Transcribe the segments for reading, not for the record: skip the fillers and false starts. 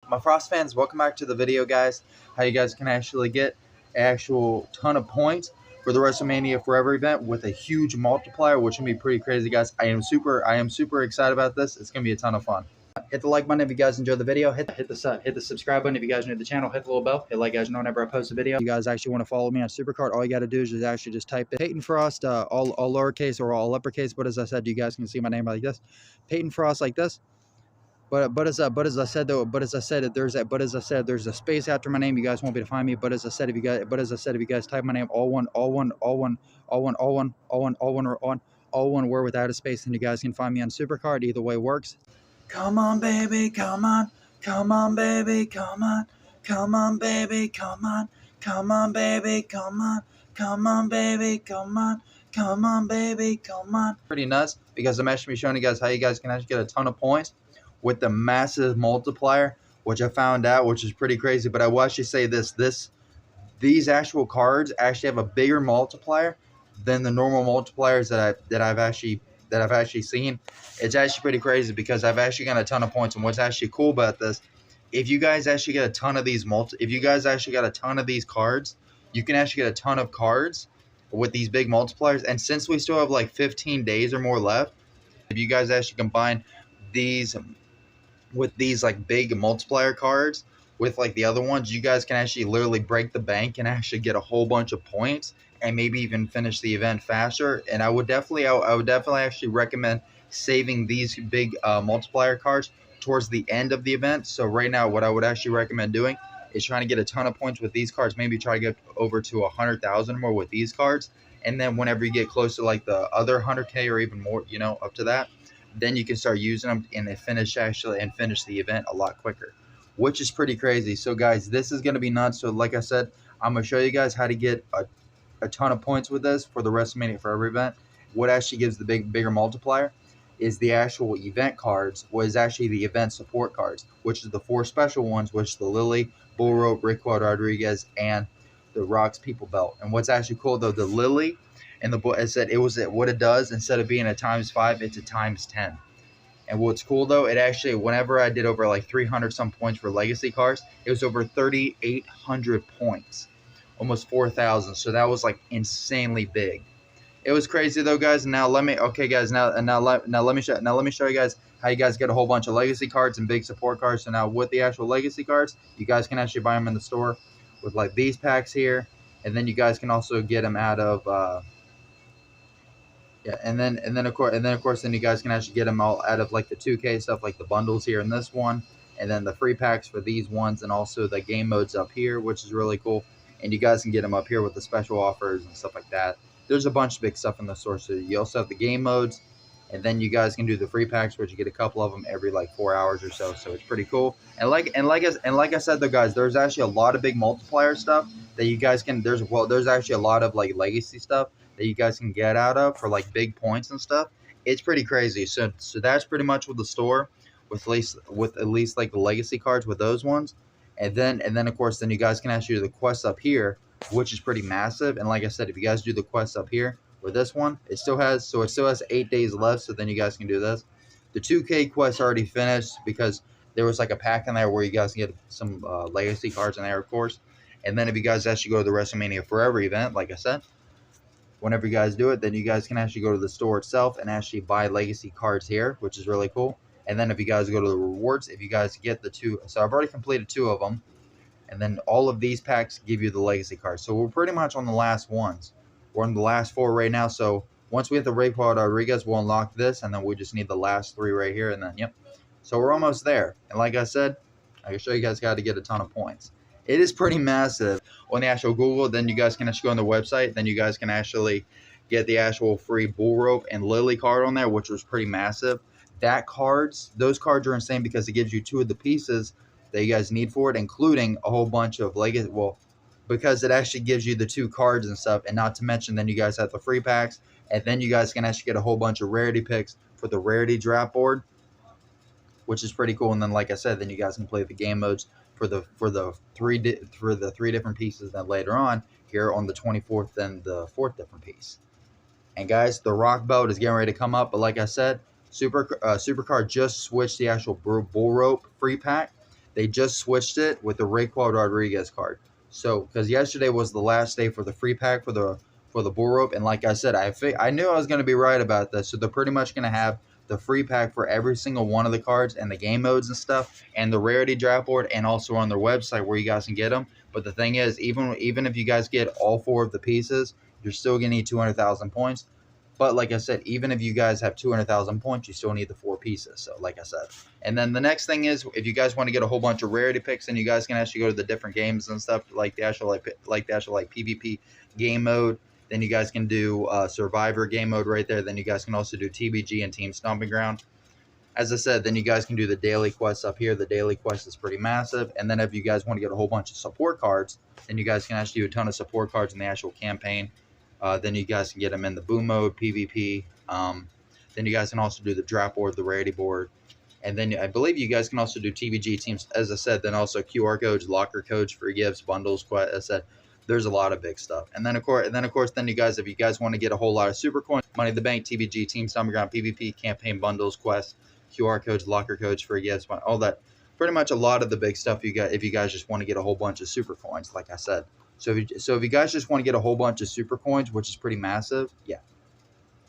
My Frost fans, welcome back to the video, guys. How you guys can actually get an actual ton of points for the Wrestlemania Forever event with a huge multiplier, which can be pretty crazy, guys. I am super excited about this. It's gonna be a ton of fun. Hit the like button if you guys enjoyed the video. Hit the subscribe button if you guys are new to the channel. Hit the little bell. Hit like, guys know whenever I post a video. If you guys actually want to follow me on SuperCard, all you got to do is just type in PaytonFrost, all lowercase or all uppercase. But as I said, you guys can see my name like this, PaytonFrost, like this. But as I said, there's a space after my name. You guys won't be able to find me. But as I said, if you guys type my name all one word without a space, then you guys can find me on SuperCard. Either way works. Come on, baby, come on, baby, come on, baby, come on, baby, come on, baby, come on, baby, come on. Pretty nuts because I'm actually showing you guys how you guys can actually get a ton of points with the massive multiplier, which I found out, which is pretty crazy. But I will actually say these actual cards actually have a bigger multiplier than the normal multipliers that I've actually seen. It's actually pretty crazy because I've actually got a ton of points. And what's actually cool about this, if you guys actually get a ton of these cards, you can actually get a ton of cards with these big multipliers. And since we still have like 15 days or more left, if you guys actually combine these with these like big multiplier cards with like the other ones, you guys can actually literally break the bank and actually get a whole bunch of points and maybe even finish the event faster. And I would definitely actually recommend saving these big multiplier cards towards the end of the event. So right now, what I would actually recommend doing is trying to get a ton of points with these cards. Maybe try to get over to 100,000 more with these cards, and then whenever you get close to like the other 100K or even more, you know, up to that, then you can start using them and finish the event a lot quicker, which is pretty crazy. So guys, this is going to be nuts. So like I said, I'm going to show you guys how to get a ton of points with this for the Wrestlemania Forever event. What actually gives the bigger multiplier is the actual event cards, was actually the event support cards, which is the 4 special ones, which is the Lily, Bull Rope, Rickwood Rodriguez, and the Rocks People Belt. And what's actually cool though, the Lily and the book, I said what it does, instead of being a ×5, it's a ×10. And what's cool though, it actually, whenever I did over like 300 some points for legacy cards, it was over 3,800 points, almost 4,000. So that was like insanely big. It was crazy though, guys. Now let me show you guys how you guys get a whole bunch of legacy cards and big support cards. So now with the actual legacy cards, you guys can actually buy them in the store with like these packs here, and then you guys can also get them out of and then of course you guys can actually get them all out of like the 2K stuff, like the bundles here in this one, and then the free packs for these ones, and also the game modes up here, which is really cool. And you guys can get them up here with the special offers and stuff like that. There's a bunch of big stuff in the store. So you also have the game modes, and then you guys can do the free packs, which you get a couple of them every like 4 hours or so. So it's pretty cool. And like I said though, guys, there's actually a lot of big multiplier stuff that you guys can. There's actually a lot of like legacy stuff that you guys can get out of for like big points and stuff. It's pretty crazy. So that's pretty much with the store, with at least like the legacy cards with those ones. And then of course, then you guys can actually do the quests up here, which is pretty massive. And like I said, if you guys do the quests up here with this one, it still has 8 days left. So then you guys can do this. The 2K quest already finished because there was like a pack in there where you guys can get some legacy cards in there, of course. And then if you guys actually go to the Wrestlemania Forever event, like I said, whenever you guys do it, then you guys can actually go to the store itself and actually buy legacy cards here, which is really cool. And then if you guys go to the rewards, if you guys get the 2, so I've already completed 2 of them, and then all of these packs give you the legacy cards. So we're pretty much on the last ones. We're on the last 4 right now. So once we hit the Rickwood Rodriguez, we'll unlock this, and then we just need the last 3 right here, and then yep. So we're almost there. And like I said, I can show you guys how to get a ton of points. It is pretty massive on the actual Google. Then you guys can actually go on the website. Then you guys can actually get the actual free Bull Rope and Lily card on there, which was pretty massive. Those cards are insane because it gives you 2 of the pieces that you guys need for it, including a whole bunch of legacy. Well, because it actually gives you the 2 cards and stuff, and not to mention then you guys have the free packs, and then you guys can actually get a whole bunch of rarity picks for the rarity draft board, which is pretty cool. And then like I said, then you guys can play the game modes for the 3 different pieces. Then later on here on the 24th, then the 4th different piece. And guys, the Rock Belt is getting ready to come up, but like I said, SuperCard just switched the actual Bull Rope free pack. they just switched it with the Raquel Rodriguez card. So, because yesterday was the last day for the free pack for the bull rope, and like I said, I knew I was going to be right about this. So they're pretty much going to have the free pack for every single one of the cards and the game modes and stuff, and the rarity draft board, and also on their website where you guys can get them. But the thing is, even if you guys get all 4 of the pieces, you're still going to need 200,000 points. But like I said, even if you guys have 200,000 points, you still need the 4 pieces. So like I said. And then the next thing is, if you guys want to get a whole bunch of rarity picks, then you guys can actually go to the different games and stuff, like the actual PvP game mode. Then you guys can do Survivor game mode right there. Then you guys can also do TBG and Team Stomping Ground. As I said, then you guys can do the daily quests up here. The daily quest is pretty massive. And then if you guys want to get a whole bunch of support cards, then you guys can actually do a ton of support cards in the actual campaign. Then you guys can get them in the boom mode, PvP. Then you guys can also do the draft board, the rarity board. And then I believe you guys can also do TBG teams, as I said, then also QR codes, locker codes, free gifts, bundles, as I said. There's a lot of big stuff. And then, of course, you guys, if you guys want to get a whole lot of super coins, Money in the Bank, TBG, Team Stomping Ground, PvP, campaign bundles, quests, QR codes, locker codes, free gifts, all that. Pretty much a lot of the big stuff you got if you guys just want to get a whole bunch of super coins, like I said. So if you guys just want to get a whole bunch of super coins, which is pretty massive, yeah.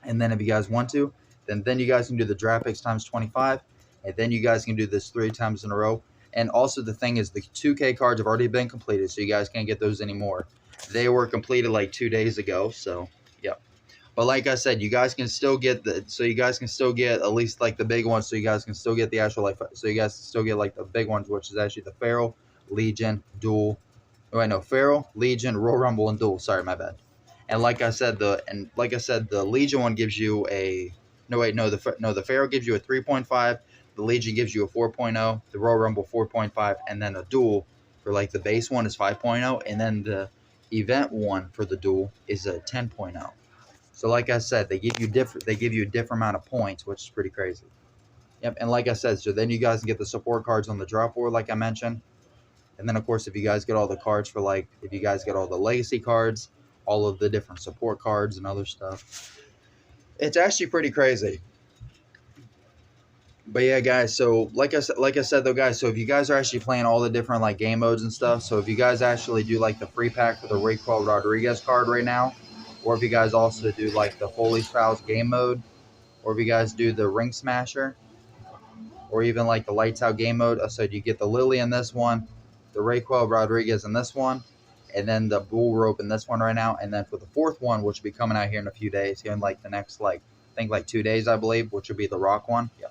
And then if you guys want to, then you guys can do the draft picks times 25, and then you guys can do this 3 times in a row. And also the thing is, the 2K cards have already been completed, so you guys can't get those anymore. They were completed like 2 days ago, so yeah. But like I said, you guys can still get at least like the big ones, so you guys can still get the actual like the big ones, which is actually the Feral, Legion, Duel. Oh, I know Feral, Legion, Royal Rumble, and Duel. Sorry, my bad. And like I said, the Legion one gives you a the Feral gives you a 3.5. The Legion gives you a 4.0, the Royal Rumble 4.5, and then a Duel for like the base one is 5.0, and then the event one for the Duel is a 10.0. So like I said, they give you a different amount of points, which is pretty crazy. Yep, and like I said, so then you guys can get the support cards on the drop board, like I mentioned. And then of course, if you guys get all the cards for if you guys get all the legacy cards, all of the different support cards and other stuff, it's actually pretty crazy. But yeah, guys, so like I said though, guys, so if you guys are actually playing all the different like game modes and stuff, so if you guys actually do like the free pack for the Raquel Rodriguez card right now, or if you guys also do like the Foley Styles game mode, or if you guys do the Ring Smasher, or even like the Lights Out game mode, so you get the Lily in this one, the Raquel Rodriguez in this one, and then the Bull Rope in this one right now, and then for the 4th one, which will be coming out here in a few days, here in like the next I think 2 days, I believe, which will be the Rock one. Yeah.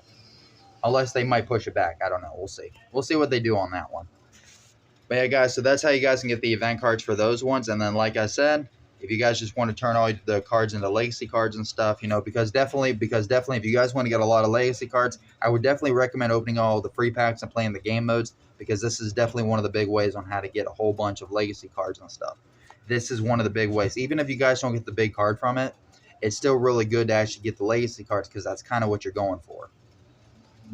Unless they might push it back. I don't know. We'll see. We'll see what they do on that one. But yeah, guys, so that's how you guys can get the event cards for those ones. And then, like I said, if you guys just want to turn all the cards into legacy cards and stuff, because definitely if you guys want to get a lot of legacy cards, I would definitely recommend opening all the free packs and playing the game modes, because this is definitely one of the big ways on how to get a whole bunch of legacy cards and stuff. This is one of the big ways. Even if you guys don't get the big card from it, it's still really good to actually get the legacy cards, because that's kind of what you're going for.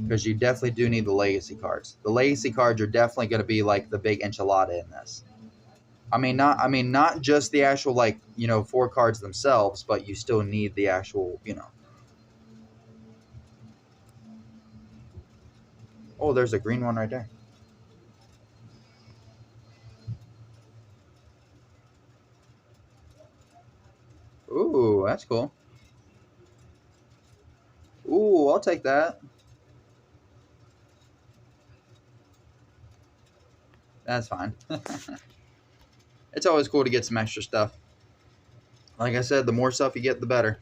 Because you definitely do need the legacy cards. The legacy cards are definitely going to be like the big enchilada in this. I mean, not just the actual 4 cards themselves, but you still need the actual, Oh, there's a green one right there. Ooh, that's cool. Ooh, I'll take that. That's fine. It's always cool to get some extra stuff. Like I said, the more stuff you get, the better.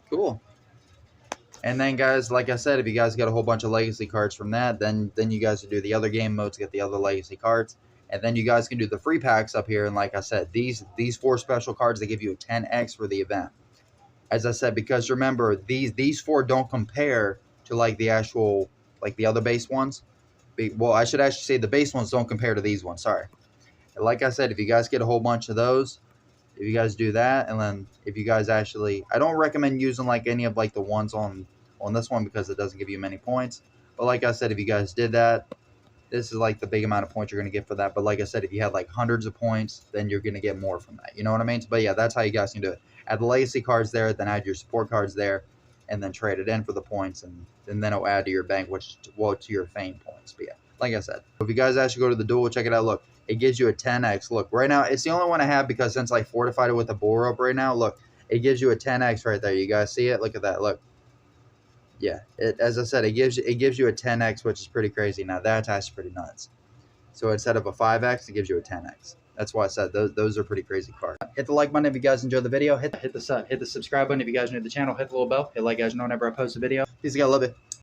Cool. And then, guys, like I said, if you guys get a whole bunch of legacy cards from that, then you guys will do the other game modes, get the other legacy cards. And then you guys can do the free packs up here. And like I said, these 4 special cards, they give you a 10x for the event. As I said, because remember, these 4 don't compare to the actual, the other base ones. Well, I should actually say the base ones don't compare to these ones. Sorry. And like I said, if you guys get a whole bunch of those, if you guys do that, and then if you guys actually, I don't recommend using any of the ones on this one, because it doesn't give you many points. But like I said, if you guys did that, this is the big amount of points you're going to get for that. But like I said, if you had hundreds of points, then you're going to get more from that. You know what I mean? But yeah, that's how you guys can do it. Add the legacy cards there, then add your support cards there. and then trade it in for the points, and then it'll add to your bank, which will to your fame points. But yeah, like I said, if you guys actually go to the duel, check it out. Look, it gives you a 10x. Look, right now it's the only one I have because since I fortified it with a bull rope right now, look, it gives you a 10x right there. You guys see it? Look at that. Look. Yeah, as I said, it gives you a 10x, which is pretty crazy. Now that's actually pretty nuts. So instead of a 5x, it gives you a 10x. That's why I said those are pretty crazy cards. Hit the like button if you guys enjoyed the video. Hit the subscribe button if you guys are new to the channel. Hit the little bell. Hit like guys know whenever I post a video. Peace, you guys, love it.